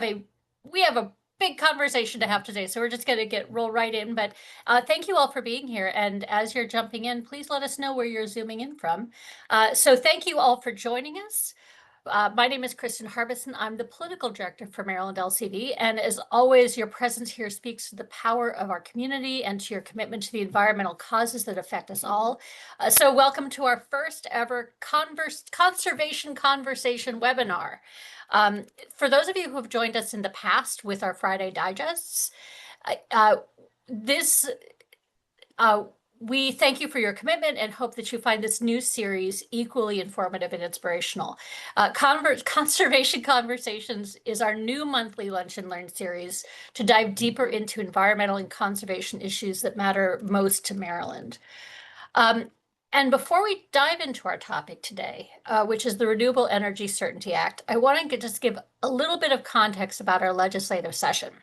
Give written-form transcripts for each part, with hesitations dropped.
have a big conversation to have today, so we're just going to roll right in. But thank you all for being here. And as you're jumping in, please let us know where you're zooming in from. So thank you all for joining us. My name is Kristen Harbison. I'm the political director for Maryland LCV. And as always, your presence here speaks to the power of our community and to your commitment to the environmental causes that affect us all. So welcome to our first ever conservation conversation webinar. For those of you who have joined us in the past with our Friday digests, we thank you for your commitment and hope that you find this new series equally informative and inspirational. Conservation Conversations is our new monthly Lunch and Learn series to dive deeper into environmental and conservation issues that matter most to Maryland. And before we dive into our topic today, which is the Renewable Energy Certainty Act, I want to just give a little bit of context about our legislative session.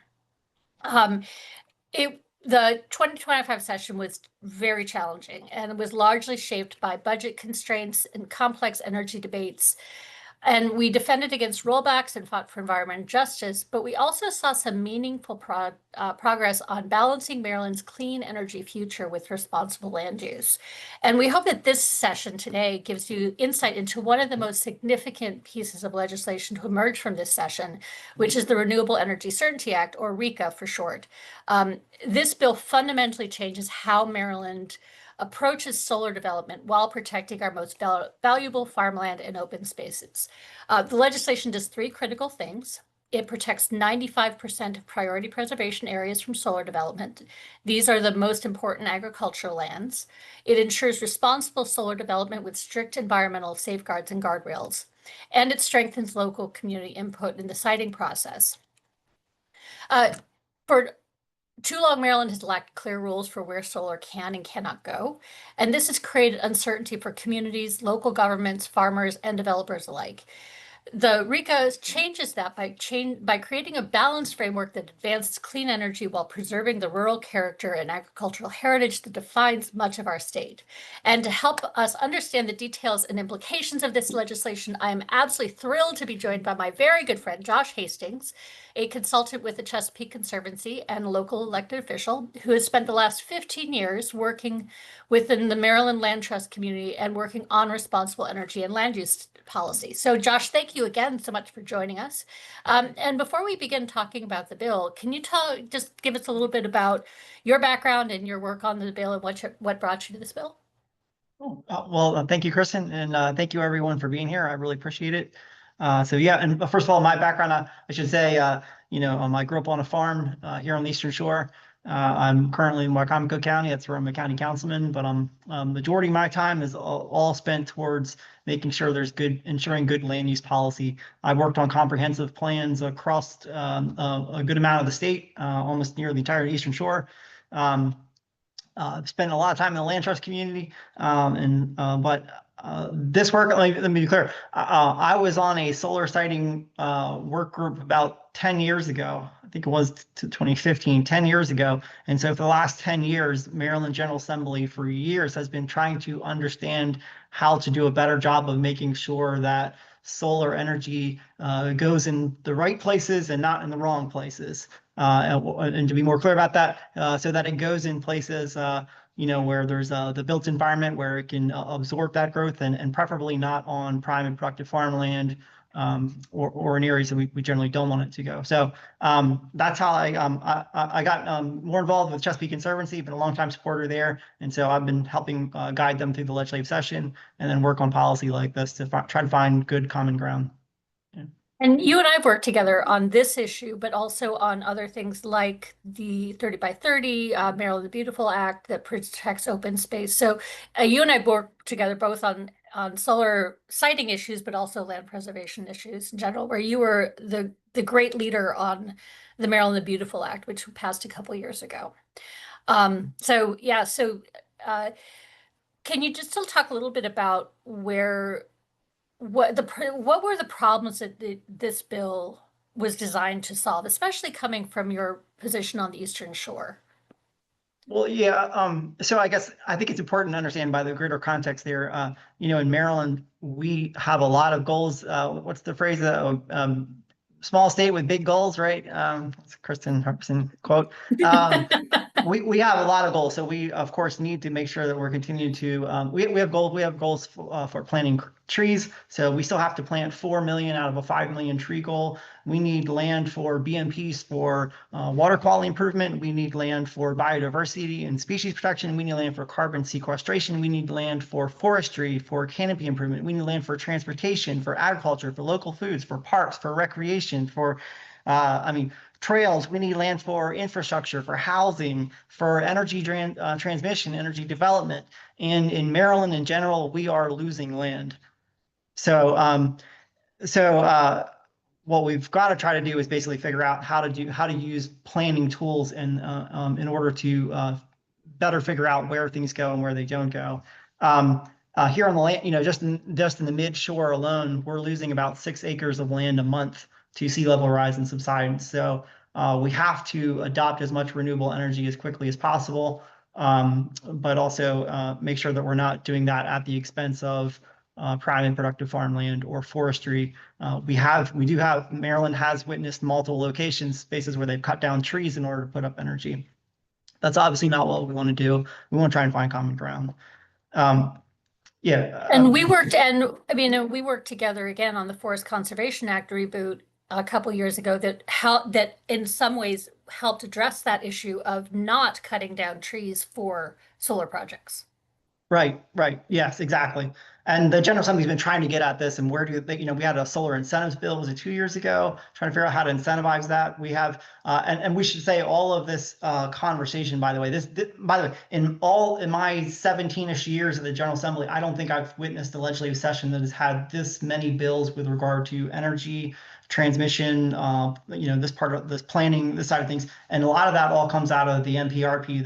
The 2025 session was very challenging, and it was largely shaped by budget constraints and complex energy debates. And we defended against rollbacks and fought for environmental justice, but we also saw some meaningful progress on balancing Maryland's clean energy future with responsible land use. And we hope that this session today gives you insight into one of the most significant pieces of legislation to emerge from this session, which is the Renewable Energy Certainty Act, or RECA for short. This bill fundamentally changes how Maryland approaches solar development while protecting our most valuable farmland and open spaces. The legislation does three critical things. It protects 95% of priority preservation areas from solar development. These are the most important agricultural lands. It ensures responsible solar development with strict environmental safeguards and guardrails. And it strengthens local community input in the siting process. For too long, Maryland has lacked clear rules for where solar can and cannot go, and this has created uncertainty for communities, local governments, farmers, and developers alike. The RECA changes that by creating a balanced framework that advances clean energy while preserving the rural character and agricultural heritage that defines much of our state. And to help us understand the details and implications of this legislation, I am absolutely thrilled to be joined by my very good friend, Josh Hastings, a consultant with the Chesapeake Conservancy and local elected official who has spent the last 15 years working within the Maryland Land Trust community and working on responsible energy and land use policy. So Josh, thank you again so much for joining us. And before we begin talking about the bill, can you just give us a little bit about your background and your work on the bill and what brought you to this bill? Oh, well, thank you, Kristen, and thank you everyone for being here. I really appreciate it. So yeah, and first of all, my background, I should say, I grew up on a farm here on the Eastern Shore. I'm currently in Wycomico County. That's where I'm a county councilman, but majority of my time is all spent towards making sure there's ensuring good land use policy. I worked on comprehensive plans across a good amount of the state, almost near the entire Eastern Shore. Spent a lot of time in the land trust community, but this work, let me be clear, I was on a solar siting work group about 10 years ago. I think it was 2015, 10 years ago. And so for the last 10 years, Maryland General Assembly for years has been trying to understand how to do a better job of making sure that solar energy goes in the right places and not in the wrong places. And to be more clear about that, so that it goes in places where there's the built environment where it can absorb that growth, and preferably not on prime and productive farmland or in areas that we generally don't want it to go. So that's how I got more involved with Chesapeake Conservancy. Been a long-time supporter there, and so I've been helping guide them through the legislative session and then work on policy like this to try to find good common ground. Yeah. And you and I have worked together on this issue, but also on other things like the 30 by 30 Maryland the Beautiful Act that protects open space. So you and I worked together both on solar siting issues, but also land preservation issues in general, where you were the great leader on the Maryland the Beautiful Act, which passed a couple years ago. So can you just still talk a little bit about what were the problems that this bill was designed to solve, especially coming from your position on the Eastern Shore? Well, yeah. So I think it's important to understand by the greater context there. In Maryland, we have a lot of goals. What's the phrase? small state with big goals, right? That's a Kristen Harrison quote. Um, we have a lot of goals, so we of course need to make sure that we're continuing to we have goals. We have goals for planting trees, so we still have to plant 4 million out of a 5 million tree goal. We need land for BMPs for water quality improvement. We need land for biodiversity and species protection. We need land for carbon sequestration. We need land for forestry, for canopy improvement. We need land for transportation, for agriculture, for local foods, for parks, for recreation, for trails. We need land for infrastructure, for housing, for energy transmission, energy development. And in Maryland in general, we are losing land. So, what we've got to try to do is basically figure out how to use planning tools and in order to better figure out where things go and where they don't go. Here on the land, just in the mid shore alone, we're losing about 6 acres of land a month to sea level rise and subsidence. So we have to adopt as much renewable energy as quickly as possible, but also make sure that we're not doing that at the expense of prime and productive farmland or forestry. Maryland has witnessed multiple locations, spaces where they've cut down trees in order to put up energy. That's obviously not what we want to do. We want to try and find common ground. And we worked together again on the Forest Conservation Act reboot a couple years ago that in some ways helped address that issue of not cutting down trees for solar projects. Right. Yes, exactly. And the General Assembly's been trying to get at this, and where do they, we had a solar incentives bill, was it 2 years ago, trying to figure out how to incentivize that. We have, and we should say all of this conversation, by the way, in my 17-ish years of the General Assembly, I don't think I've witnessed a legislative session that has had this many bills with regard to energy, transmission, this planning, this side of things. And a lot of that all comes out of the MPRP,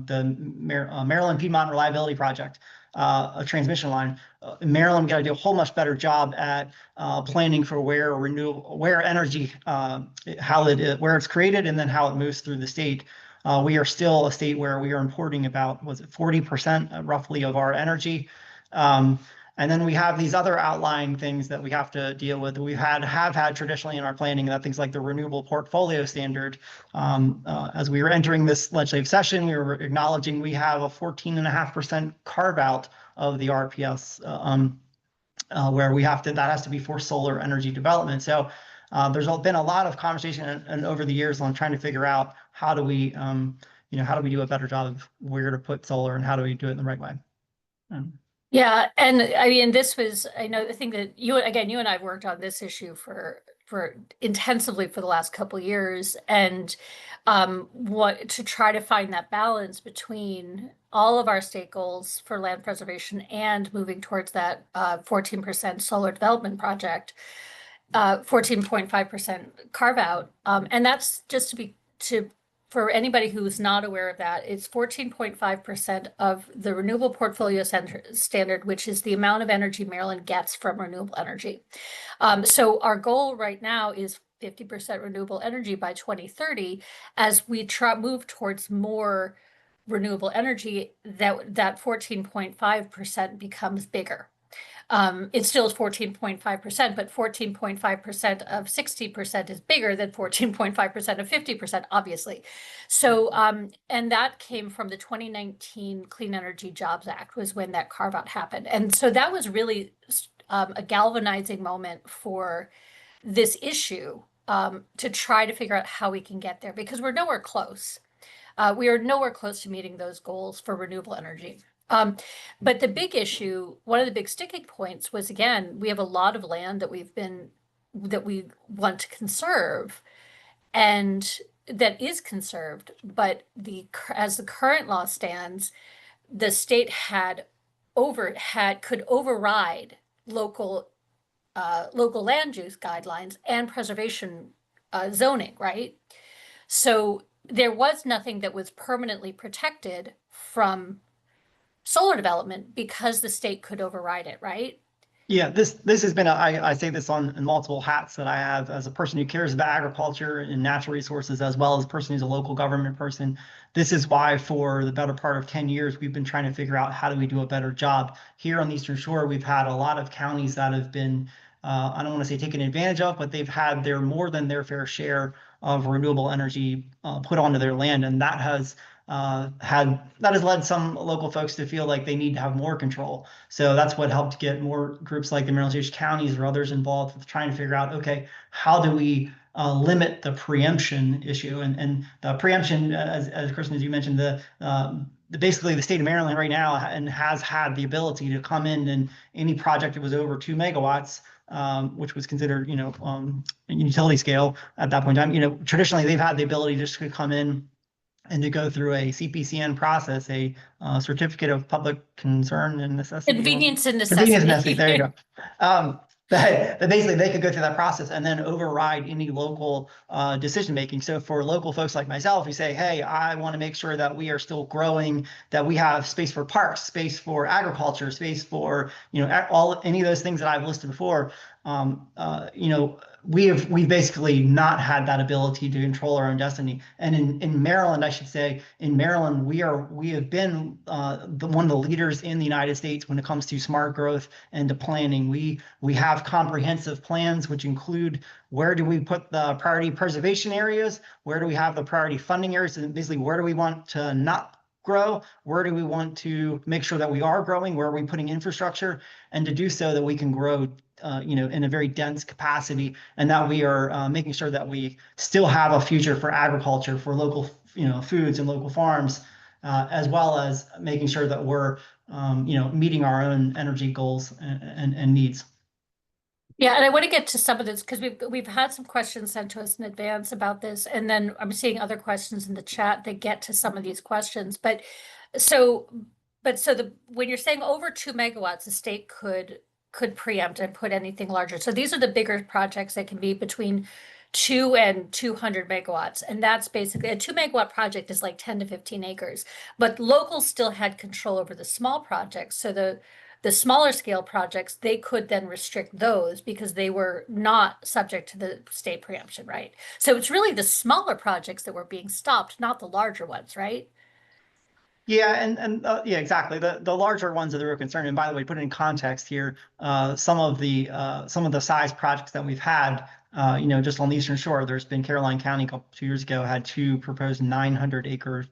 the Maryland Piedmont Reliability Project, a transmission line. In Maryland, we got to do a whole much better job at planning for where energy, where it's created, and then how it moves through the state. We are still a state where we are importing about, 40% roughly of our energy. And then we have these other outlying things that we have to deal with. We have had traditionally in our planning, that things like the renewable portfolio standard. As we were entering this legislative session, we were acknowledging we have a 14.5% carve out of the RPS, where that has to be for solar energy development. So there's been a lot of conversation and over the years on trying to figure out how do we do a better job of where to put solar and how do we do it in the right way. Yeah, and I think that you and I have worked on this issue for intensively for the last couple of years, and to try to find that balance between all of our state goals for land preservation and moving towards that 14% solar development project, 14.5% carve out, and that's just for anybody who's not aware of that, it's 14.5% of the renewable portfolio standard, which is the amount of energy Maryland gets from renewable energy. So our goal right now is 50% renewable energy by 2030. As we move towards more renewable energy, that 14.5% becomes bigger. It still is 14.5%, but 14.5% of 60% is bigger than 14.5% of 50%, obviously. So, and that came from the 2019 Clean Energy Jobs Act was when that carve out happened. And so that was really a galvanizing moment for this issue, to try to figure out how we can get there, because we're nowhere close. We are nowhere close to meeting those goals for renewable energy. But the big issue, one of the big sticking points was, again, we have a lot of land that we want to conserve, and that is conserved, but as the current law stands, the state could override local land use guidelines and preservation zoning, right? So there was nothing that was permanently protected from solar development because the state could override it, right? Yeah, this has been I say this in multiple hats that I have as a person who cares about agriculture and natural resources, as well as a person who's a local government person. This is why for the better part of 10 years, we've been trying to figure out how do we do a better job. Here on the Eastern Shore, we've had a lot of counties that have been I don't want to say taken advantage of, but they've had their more than their fair share of renewable energy put onto their land, and that has led some local folks to feel like they need to have more control. So that's what helped get more groups like the Maryland State Counties or others involved with trying to figure out, okay, how do we limit the preemption issue? And the preemption, as Kristen, as you mentioned, basically the state of Maryland right now and has had the ability to come in, and any project that was over 2 megawatts, which was considered, utility scale at that point in time. Traditionally they've had the ability just to come in and to go through a CPCN process, a certificate of public concern and necessity. Convenience and Convenience and necessity. necessity. There you go. That basically they could go through that process and then override any local decision making. So for local folks like myself, who say, hey, I want to make sure that we are still growing, that we have space for parks, space for agriculture, space for any of those things that I've listed before. We've basically not had that ability to control our own destiny. And in Maryland, I should say, in Maryland, we have been one of the leaders in the United States when it comes to smart growth and to planning. We have comprehensive plans, which include where do we put the priority preservation areas, where do we have the priority funding areas, and basically where do we want to not grow, where do we want to make sure that we are growing, where are we putting infrastructure, and to do so that we can grow in a very dense capacity, and that we are making sure that we still have a future for agriculture, for local foods and local farms, as well as making sure that we're meeting our own energy goals and needs. Yeah, and I want to get to some of this because we've had some questions sent to us in advance about this, and then I'm seeing other questions in the chat that get to some of these questions. But when you're saying over 2 megawatts, the state could preempt and put anything larger. So these are the bigger projects that can be between 2 and 200 megawatts, and that's basically a 2 megawatt project is like 10 to 15 acres. But locals still had control over the small projects, so the smaller scale projects, they could then restrict those because they were not subject to the state preemption, right? So it's really the smaller projects that were being stopped, not the larger ones, right? Yeah, and yeah, exactly. The larger ones are the real concern. And by the way, put it in context here, some of the size projects that we've had, just on the Eastern Shore, there's been Caroline County a couple 2 years ago had 2 proposed 900-acre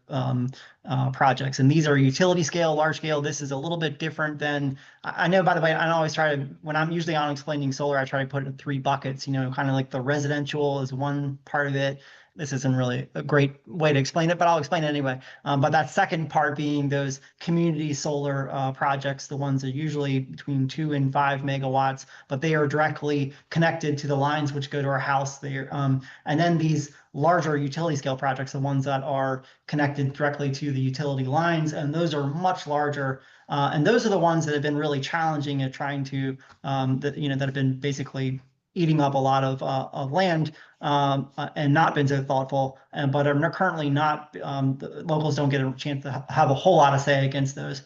projects, and these are utility scale, large scale. This is a little bit different than I know. By the way, I always try to, when I'm usually on explaining solar, I try to put it in 3 buckets. Kind of like the residential is one part of it. This isn't really a great way to explain it, but I'll explain it anyway. But that second part being those community solar projects, the ones that are usually between 2 and 5 megawatts, but they are directly connected to the lines which go to our house there. And then these larger utility scale projects, the ones that are connected directly to the utility lines, and those are much larger. And those are the ones that have been really challenging at trying to, that have been basically eating up a lot of land and not been so thoughtful, but are currently not. The locals don't get a chance to have a whole lot of say against those.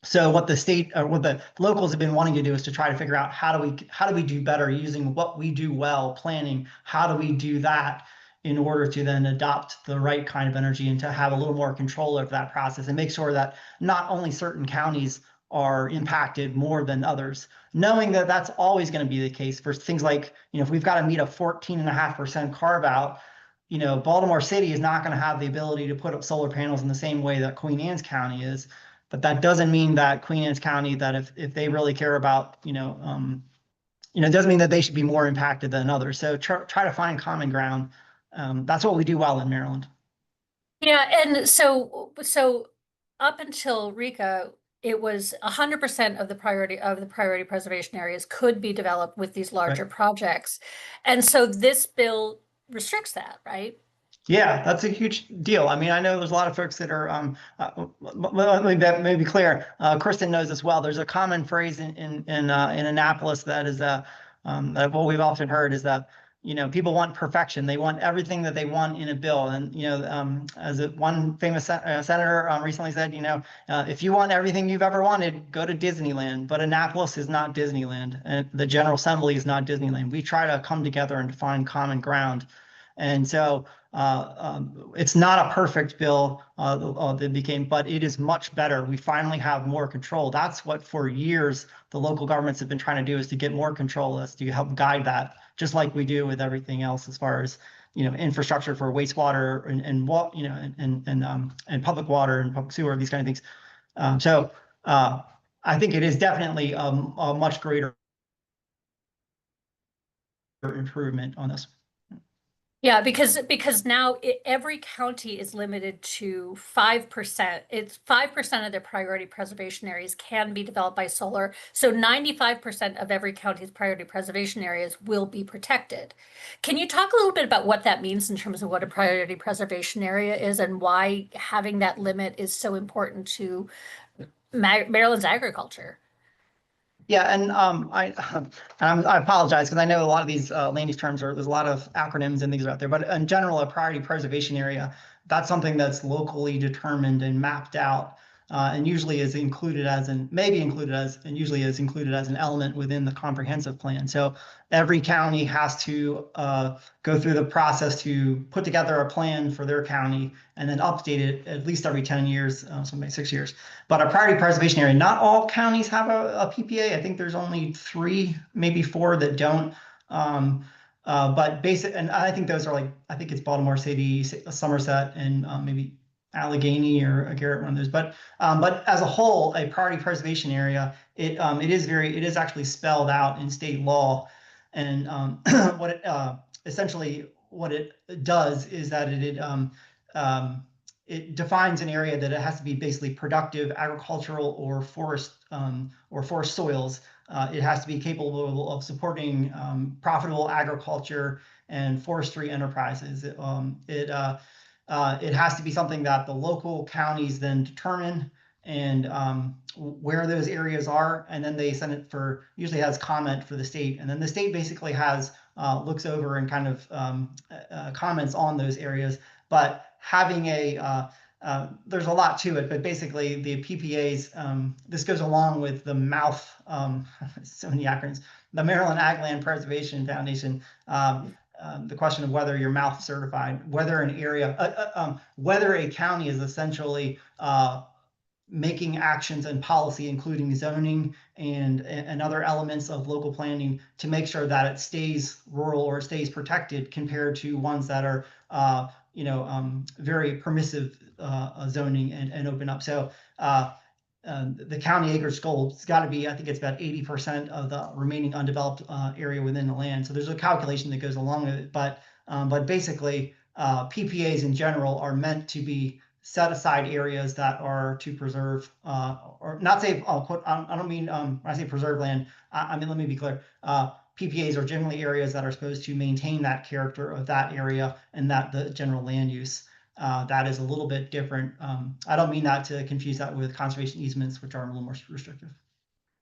So what the state or what the locals have been wanting to do is to try to figure out how do we do better using what we do well, planning. How do we do that in order to then adopt the right kind of energy and to have a little more control over that process and make sure that not only certain counties are impacted more than others, knowing that that's always going to be the case for things like, if we've got to meet a 14.5% carve out, Baltimore City is not going to have the ability to put up solar panels in the same way that Queen Anne's County is. But that doesn't mean that Queen Anne's County, that if they really care about, it doesn't mean that they should be more impacted than others. So try to find common ground. That's what we do well in Maryland. Yeah, and so up until RECA, it was 100% of the priority preservation areas could be developed with these larger projects. And so this bill restricts that, right? Yeah, that's a huge deal. I mean, I know there's a lot of folks that are, let me be clear. Kristen knows as well. There's a common phrase in Annapolis that is that what we've often heard is that, people want perfection. They want everything that they want in a bill. And, as one famous senator recently said, if you want everything you've ever wanted, go to Disneyland. But Annapolis is not Disneyland, and the General Assembly is not Disneyland. We try to come together and find common ground. And so it's not a perfect bill that became, but it is much better. We finally have more control. That's what for years the local governments have been trying to do, is to get more control, is to help guide that, just like we do with everything else as far as infrastructure for wastewater and what and public water and public sewer, these kind of things. So I think it is definitely a much greater improvement on this. Yeah, because now every county is limited to 5%. It's 5% of their priority preservation areas can be developed by solar. So 95% of every county's priority preservation areas will be protected. Can you talk a little bit about what that means in terms of what a priority preservation area is and why having that limit is so important to Maryland's agriculture? Yeah, and I apologize because I know a lot of these land use terms there's a lot of acronyms and things out there, but in general, a priority preservation area, that's something that's locally determined and mapped out, and usually is included as and usually is included as an element within the comprehensive plan. So every county has to go through the process to put together a plan for their county and then update it at least every 10 years, something like 6 years. But a priority preservation area, not all counties have a PPA. I think there's only 3, maybe 4 that don't. But and I think those are I think it's Baltimore City, Somerset, and maybe Allegheny or Garrett, one of those. But as a whole, a priority preservation area, it is actually spelled out in state law, and essentially what it does is that it defines an area that it has to be basically productive agricultural or forest soils. It has to be capable of supporting profitable agriculture and forestry enterprises. It has to be something that the local counties then determine and where those areas are, and then they send it usually has comment for the state, and then the state basically looks over and kind of comments on those areas. But having there's a lot to it, but basically the PPAs, this goes along with the MALF, so many acronyms, the Maryland Ag Land Preservation Foundation, the question of whether you're MALF certified, whether whether a county is essentially making actions and policy, including zoning and other elements of local planning, to make sure that it stays rural or stays protected compared to ones that are very permissive zoning and open up. So the county acreage goal has got to be, I think it's about 80% of the remaining undeveloped area within the land. So there's a calculation that goes along with it, but basically PPAs in general are meant to be set aside areas that are to preserve, or not say, I don't mean, when I say preserve land, I mean, let me be clear. PPAs are generally areas that are supposed to maintain that character of that area and that the general land use. That is a little bit different. I don't mean that to confuse that with conservation easements, which are a little more restrictive.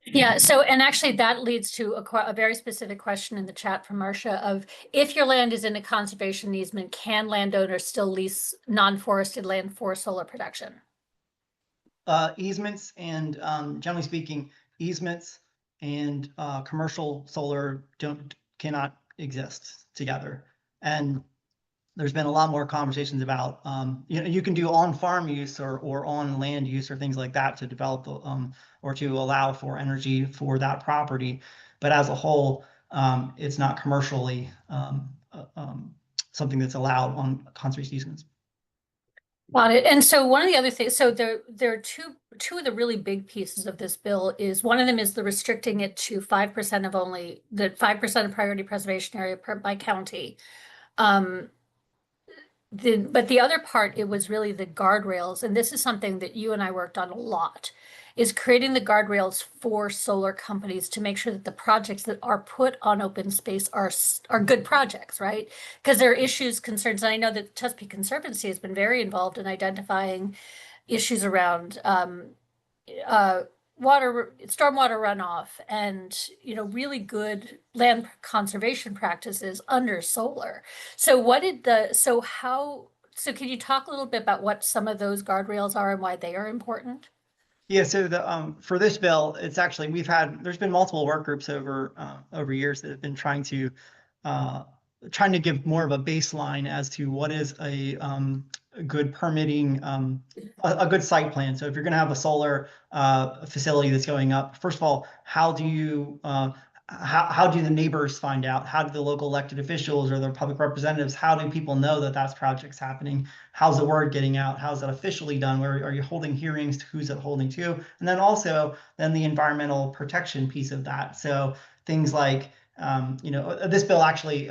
Yeah, and actually that leads to a very specific question in the chat from Marcia of, if your land is in a conservation easement, can landowners still lease non-forested land for solar production? Easements and generally speaking, easements and commercial solar cannot exist together. And there's been a lot more conversations about, you can do on-farm use or on land use or things like that to develop or to allow for energy for that property. But as a whole, it's not commercially something that's allowed on conservation easements. Got it. And so one of the other things, so there are two of the really big pieces of this bill. Is one of them is the restricting it to 5% of only the 5% of priority preservation area by county. But the other part, it was really the guardrails, and this is something that you and I worked on a lot, is creating the guardrails for solar companies to make sure that the projects that are put on open space are good projects, right? Because there are issues, concerns, and I know that Chesapeake Conservancy has been very involved in identifying issues around stormwater runoff and really good land conservation practices under solar. So can you talk a little bit about what some of those guardrails are and why they are important? Yeah, so for this bill, it's actually there's been multiple work groups over years that have been trying to trying to give more of a baseline as to what is a good permitting, a good site plan. So if you're going to have a solar facility that's going up, first of all, how do the neighbors find out? How do the local elected officials or their public representatives, how do people know that that project's happening? How's the word getting out? How's that officially done? Where are you holding hearings? Who's it holding to? And then also then the environmental protection piece of that. So things like, this bill actually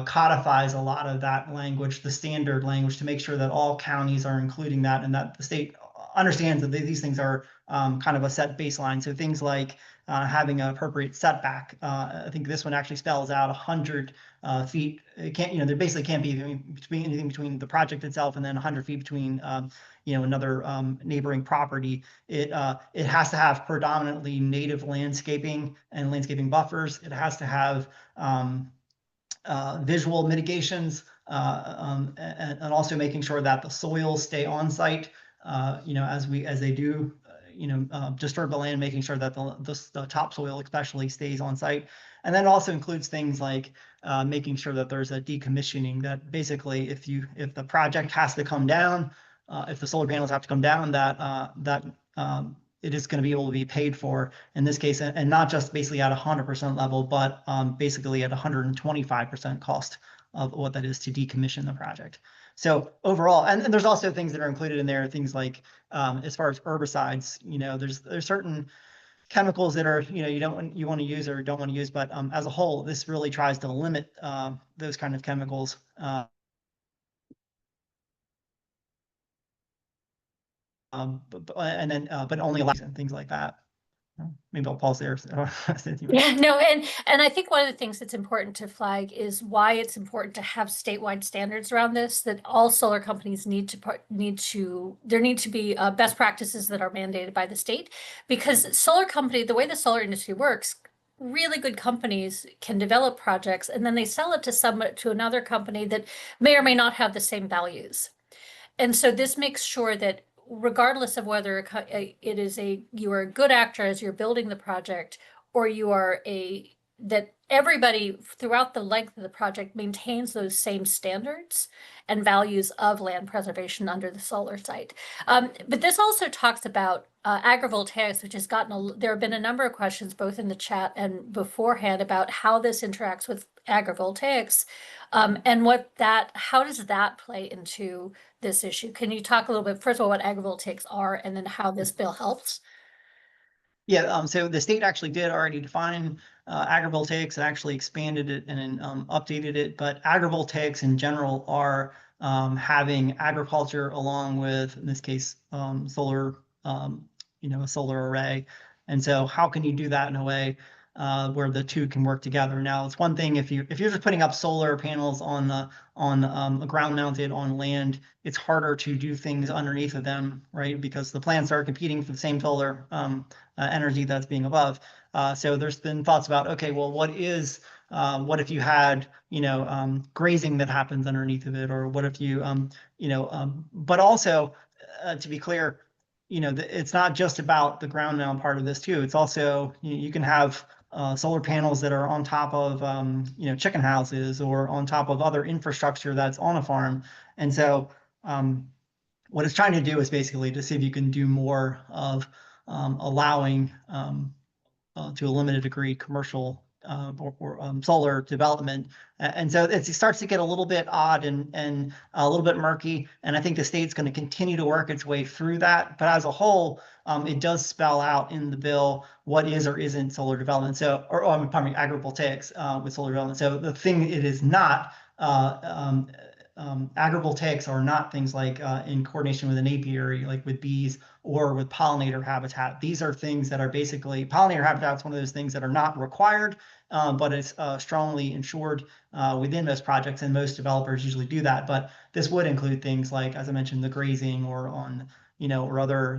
codifies a lot of that language, the standard language, to make sure that all counties are including that and that the state understands that these things are kind of a set baseline. So things like having an appropriate setback. I think this one actually spells out 100 feet. It can't, there basically can't be anything between the project itself and then 100 feet between, another neighboring property. It has to have predominantly native landscaping and landscaping buffers. It has to have visual mitigations and also making sure that the soils stay on site. As they do, disturb the land, making sure that the topsoil especially stays on site. And then also includes things like making sure that there's a decommissioning, that basically if the project has to come down, if the solar panels have to come down, that it is going to be able to be paid for in this case, and not just basically at 100% level, but basically at 125% cost of what that is to decommission the project. So overall, and there's also things that are included in there, things like as far as herbicides, there's certain chemicals that are, you want to use or don't want to use, but as a whole, this really tries to limit those kind of chemicals. But only allows and things like that. Maybe I'll pause there. Yeah, no, and I think one of the things that's important to flag is why it's important to have statewide standards around this, that all solar companies there need to be best practices that are mandated by the state, because the way the solar industry works, really good companies can develop projects and then they sell it to another company that may or may not have the same values. And so this makes sure that regardless of whether you are a good actor as you're building the project, or that everybody throughout the length of the project maintains those same standards and values of land preservation under the solar site. But this also talks about agrivoltaics, which has there have been a number of questions both in the chat and beforehand about how this interacts with agrivoltaics, and how does that play into this issue? Can you talk a little bit, first of all, what agrivoltaics are and then how this bill helps? Yeah, so the state actually did already define agrivoltaics and actually expanded it and updated it. But agrivoltaics in general are having agriculture along with, in this case, solar, a solar array. And so how can you do that in a way where the two can work together? Now, it's one thing if you're just putting up solar panels on a ground mounted on land, it's harder to do things underneath of them, right? Because the plants are competing for the same solar energy that's being above. So there's been thoughts about, okay, well, what if you had, grazing that happens underneath of it, or what if you, but also to be clear, it's not just about the ground mount part of this too. It's also, you can have solar panels that are on top of, chicken houses or on top of other infrastructure that's on a farm. And so what it's trying to do is basically to see if you can do more of allowing to a limited degree commercial or solar development. And so it starts to get a little bit odd and a little bit murky. And I think the state's going to continue to work its way through that. But as a whole, it does spell out in the bill what is or isn't solar development. So, pardon me, agrivoltaics with solar development. So the thing it is not, agrivoltaics are not things like in coordination with an apiary, like with bees or with pollinator habitat. These are things that are basically, pollinator habitat is one of those things that are not required, but it's strongly ensured within most projects, and most developers usually do that. But this would include things like, as I mentioned, the grazing or on, or other,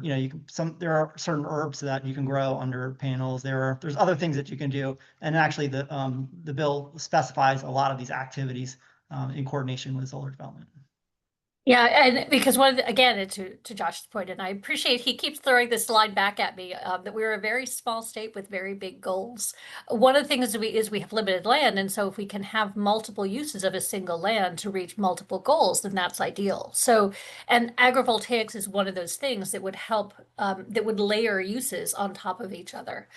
there are certain herbs that you can grow under panels. There's other things that you can do. And actually the bill specifies a lot of these activities in coordination with solar development. Yeah, and because again, to Josh's point, and I appreciate he keeps throwing this line back at me, that we're a very small state with very big goals. One of the things is we have limited land, and so if we can have multiple uses of a single land to reach multiple goals, then that's ideal. So, and agrivoltaics is one of those things that would help, that would layer uses on top of each other.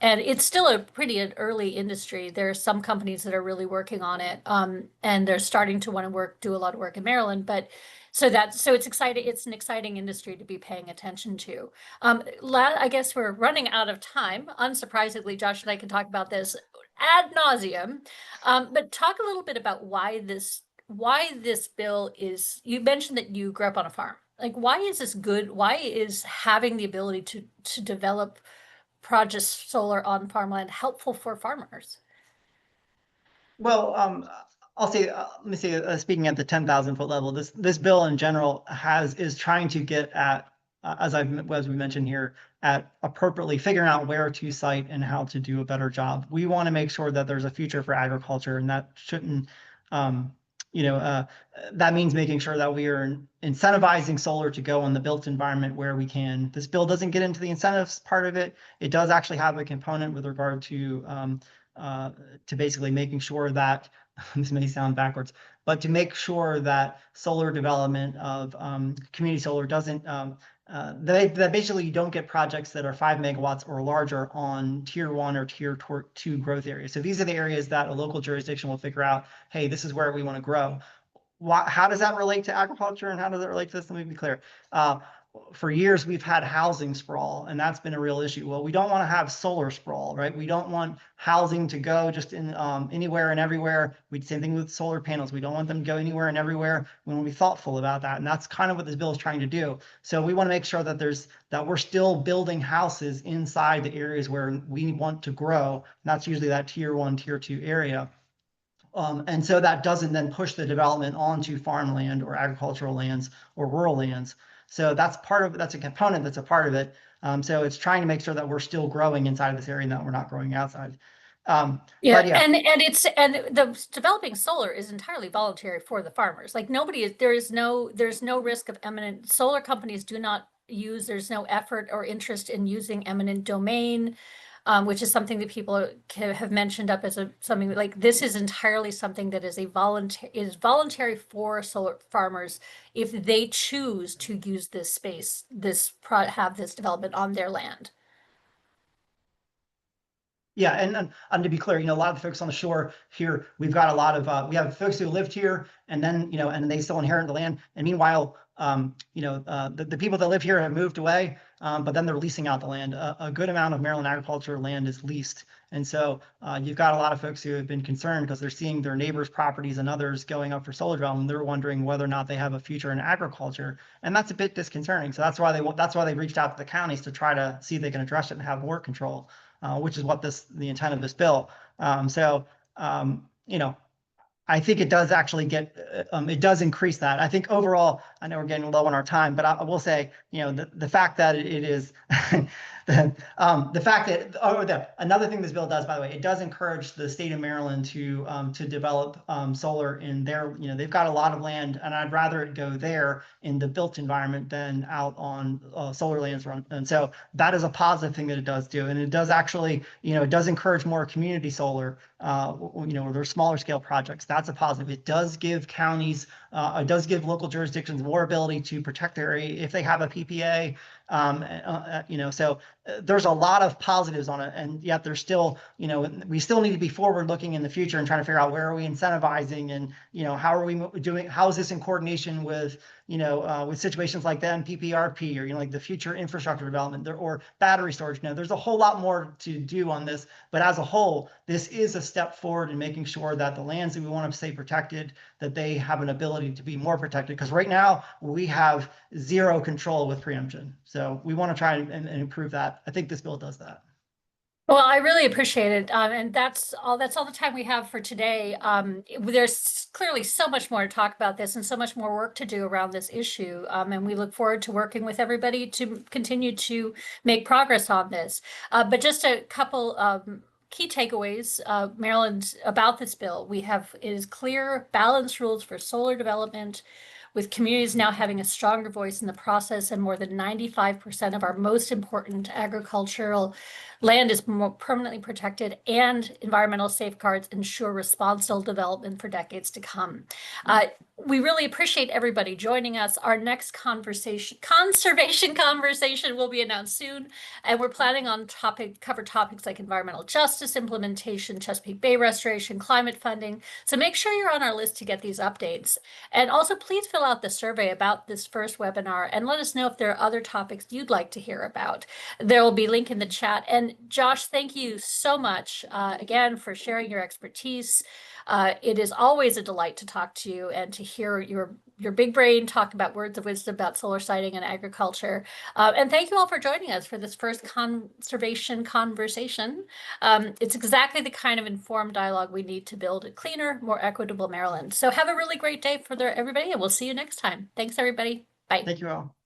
And it's still a pretty an early industry. There are some companies that are really working on it, and they're starting to want to do a lot of work in Maryland. But so it's exciting. It's an exciting industry to be paying attention to. I guess we're running out of time. Unsurprisingly, Josh and I can talk about this ad nauseum. But talk a little bit about why this bill is. You mentioned that you grew up on a farm. Like, why is this good? Why is having the ability to develop project solar on farmland helpful for farmers? Well, I'll say, let me say, speaking at the 10,000 foot level, this bill in general is trying to get at, as we mentioned here, at appropriately figuring out where to site and how to do a better job. We want to make sure that there's a future for agriculture, and that shouldn't, um, that means making sure that we are incentivizing solar to go in the built environment where we can. This bill doesn't get into the incentives part of it. It does actually have a component with regard to basically making sure that this may sound backwards, but to make sure that solar development of community solar doesn't that basically you don't get projects that are 5 megawatts or larger on tier 1 or tier 2 growth areas. So these are the areas that a local jurisdiction will figure out, hey, this is where we want to grow. How does that relate to agriculture, and how does it relate to this? Let me be clear. For years, we've had housing sprawl, and that's been a real issue. Well, we don't want to have solar sprawl, right? We don't want housing to go just in anywhere and everywhere. Same thing with solar panels. We don't want them to go anywhere and everywhere. We want to be thoughtful about that, and that's kind of what this bill is trying to do. So we want to make sure that we're still building houses inside the areas where we want to grow. And that's usually that tier 1, tier 2 area. And so that doesn't then push the development onto farmland or agricultural lands or rural lands. So that's a component that's a part of it. So it's trying to make sure that we're still growing inside of this area and that we're not growing outside. Yeah, But yeah. and the developing solar is entirely voluntary for the farmers. Like there's no risk of eminent solar companies do not use, there's no effort or interest in using eminent domain, which is something that people have mentioned up as something like this is entirely something that is voluntary for solar farmers if they choose to use this space, have this development on their land. Yeah, and to be clear, a lot of the folks on the shore here, we've got a lot of we have folks who lived here, and then and they still inherit the land. And meanwhile, the people that live here have moved away, but then they're leasing out the land. A good amount of Maryland agriculture land is leased, and so you've got a lot of folks who have been concerned because they're seeing their neighbors' properties and others going up for solar development. They're wondering whether or not they have a future in agriculture, and that's a bit disconcerting. So that's why they reached out to the counties to try to see if they can address it and have more control. Which is what the intent of this bill. I think it does actually it does increase that. I think overall, I know we're getting low on our time, but I will say, the fact that it is the fact that another thing this bill does, by the way, it does encourage the state of Maryland to develop solar in their, they've got a lot of land, and I'd rather it go there in the built environment than out on solar lands. And so that is a positive thing that it does do, and it does actually, it does encourage more community solar, where there's smaller scale projects. That's a positive. It does give counties, it does give local jurisdictions more ability to protect their area if they have a PPA. So there's a lot of positives on it, and yet there's still, we still need to be forward looking in the future and trying to figure out where are we incentivizing, and how are we doing, how is this in coordination with with situations like the MPPRP, or like the future infrastructure development or battery storage. There's a whole lot more to do on this, but as a whole, this is a step forward in making sure that the lands that we want to stay protected, that they have an ability to be more protected, because right now we have zero control with preemption. So we want to try and improve that. I think this bill does that. Well, I really appreciate it. And that's all the time we have for today. There's clearly so much more to talk about this and so much more work to do around this issue. And we look forward to working with everybody to continue to make progress on this. But just a couple key takeaways, Maryland, about this bill. It is clear, balanced rules for solar development. with communities now having a stronger voice in the process, and more than 95% of our most important agricultural land is more permanently protected, and environmental safeguards ensure responsible development for decades to come. We really appreciate everybody joining us. Our next conservation conversation will be announced soon, and we're planning on cover topics like environmental justice implementation, Chesapeake Bay restoration, climate funding. So make sure you're on our list to get these updates. And also please fill out the survey about this first webinar and let us know if there are other topics you'd like to hear about. There will be a link in the chat. And Josh, thank you so much again for sharing your expertise. It is always a delight to talk to you and to hear your big brain talk about words of wisdom about solar siting and agriculture. And thank you all for joining us for this first conservation conversation. It's exactly the kind of informed dialogue we need to build a cleaner, more equitable Maryland. So have a really great day for everybody, and we'll see you next time. Thanks, everybody. Bye. Thank you all.